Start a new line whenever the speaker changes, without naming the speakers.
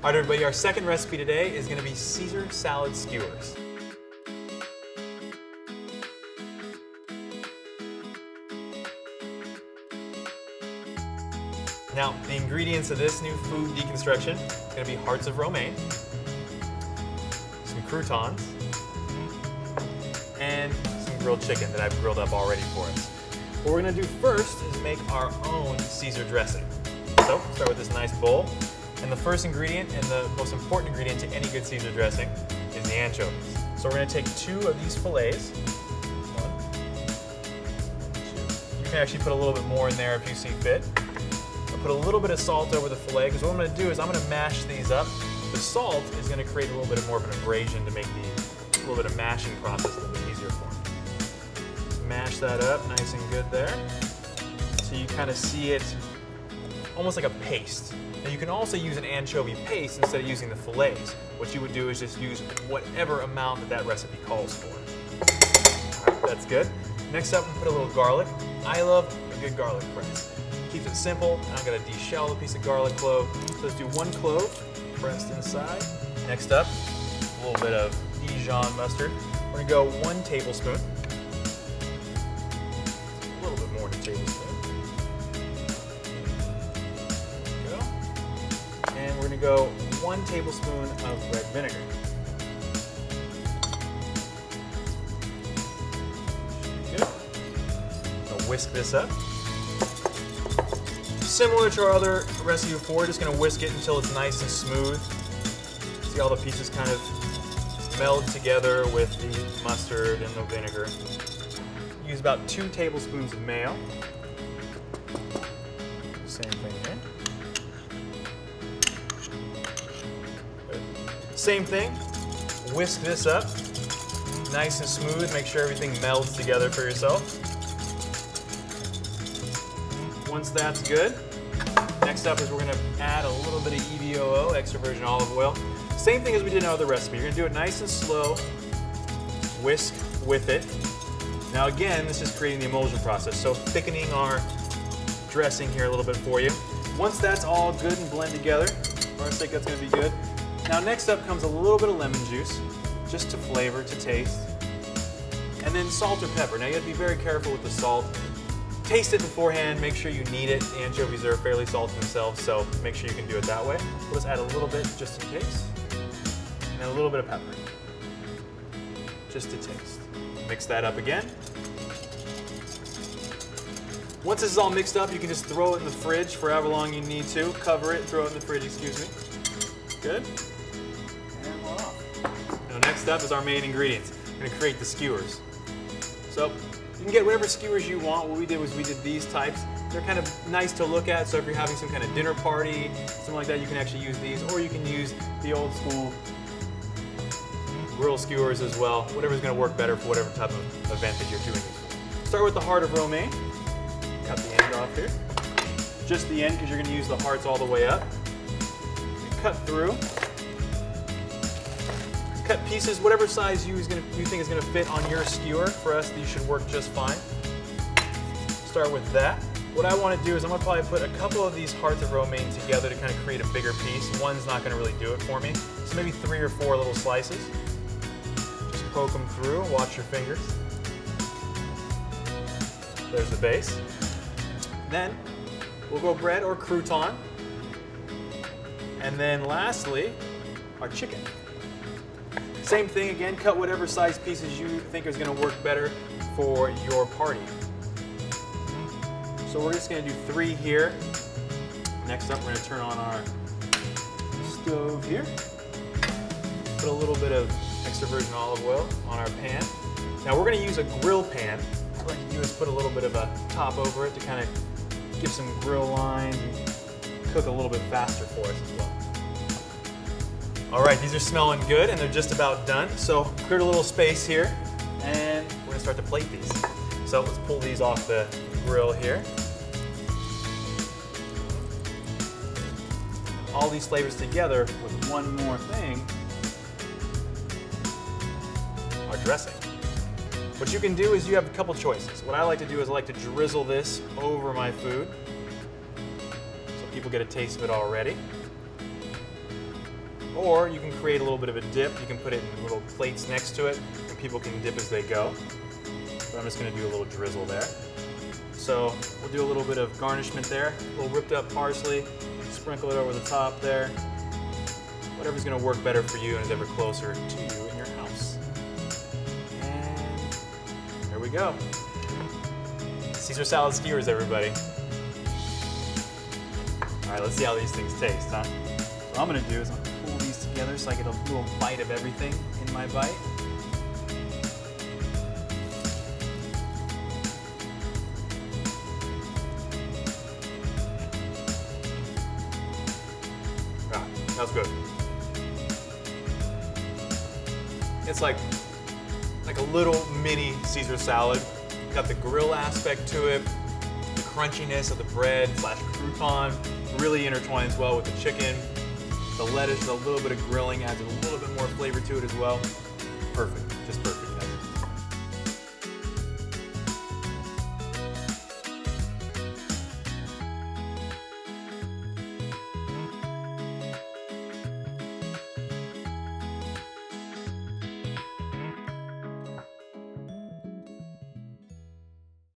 All right, everybody, our second recipe today is going to be Caesar salad skewers. Now, the ingredients of this new food deconstruction is going to be hearts of romaine, some croutons, and some grilled chicken that I've grilled up already for us. What we're going to do first is make our own Caesar dressing. So, start with this nice bowl. And the first ingredient and the most important ingredient to any good Caesar dressing is the anchovies. So we're going to take 2 of these fillets. 1, 2. You can actually put a little bit more in there if you see fit. I'll put a little bit of salt over the fillet because what I'm going to do is I'm going to mash these up. The salt is going to create a little bit more of an abrasion to make a little bit of mashing process a little bit easier for me. Mash that up nice and good there. So you kind of see it almost like a paste. Now you can also use an anchovy paste instead of using the fillets. What you would do is just use whatever amount that recipe calls for. All right, that's good. Next up, I'm gonna put a little garlic. I love a good garlic press. Keeps it simple. I'm gonna de-shell a piece of garlic clove. So let's do 1 clove pressed inside. Next up, a little bit of Dijon mustard. We're gonna go 1 tablespoon. A little bit more than a tablespoon. And we're going to go 1 tablespoon of red vinegar. Good. I'll whisk this up. Similar to our other recipe before, just going to whisk it until it's nice and smooth. See all the pieces kind of meld together with the mustard and the vinegar. Use about 2 tablespoons of mayo. Same thing here. Same thing, whisk this up, nice and smooth, make sure everything melds together for yourself. Once that's good, next up is we're gonna add a little bit of EVOO, extra virgin olive oil. Same thing as we did in our other recipe. You're gonna do it nice and slow, whisk with it. Now again, this is creating the emulsion process, so thickening our dressing here a little bit for you. Once that's all good and blend together, for our sake that's gonna be good. Now next up comes a little bit of lemon juice, just to flavor, to taste. And then salt or pepper. Now you have to be very careful with the salt. Taste it beforehand, make sure you need it. The anchovies are fairly salty themselves, so make sure you can do it that way. We'll just add a little bit just in case. And then a little bit of pepper, just to taste. Mix that up again. Once this is all mixed up, you can just throw it in the fridge for however long you need to. Cover it, throw it in the fridge, excuse me. Good. And voila. Now next up is our main ingredients. We're gonna create the skewers. So you can get whatever skewers you want. What we did was we did these types. They're kind of nice to look at, so if you're having some kind of dinner party, something like that, you can actually use these, or you can use the old school grill skewers as well. Whatever's gonna work better for whatever type of event that you're doing this for. Start with the heart of romaine. Cut the end off here. Just the end, because you're gonna use the hearts all the way up. Cut through. Cut pieces, whatever size you think is going to fit on your skewer. For us, these should work just fine. Start with that. What I want to do is I'm going to probably put a couple of these hearts of romaine together to kind of create a bigger piece. One's not going to really do it for me. So maybe 3 or 4 little slices. Just poke them through, watch your fingers. There's the base. Then we'll go bread or crouton. And then lastly, our chicken. Same thing again, cut whatever size pieces you think is gonna work better for your party. So we're just gonna do 3 here. Next up, we're gonna turn on our stove here. Put a little bit of extra virgin olive oil on our pan. Now we're gonna use a grill pan. What I like to do is put a little bit of a top over it to kind of give some grill lines and cook a little bit faster for us as well. All right, these are smelling good and they're just about done. So cleared a little space here and we're gonna start to plate these. So let's pull these off the grill here. All these flavors together with one more thing, our dressing. What you can do is you have a couple choices. What I like to do is I like to drizzle this over my food so people get a taste of it already. Or you can create a little bit of a dip. You can put it in little plates next to it, and people can dip as they go. But I'm just gonna do a little drizzle there. So we'll do a little bit of garnishment there, a little ripped up parsley, sprinkle it over the top there. Whatever's gonna work better for you and is ever closer to you in your house. And there we go. Caesar salad skewers, everybody. All right, let's see how these things taste, huh? So what I'm gonna do is I'm gonna pull these together so I get a little bite of everything in my bite. Ah, that's good. It's like a little mini Caesar salad. Got the grill aspect to it, the crunchiness of the bread / crouton really intertwines well with the chicken. The lettuce, a little bit of grilling adds a little bit more flavor to it as well. Perfect, just perfect.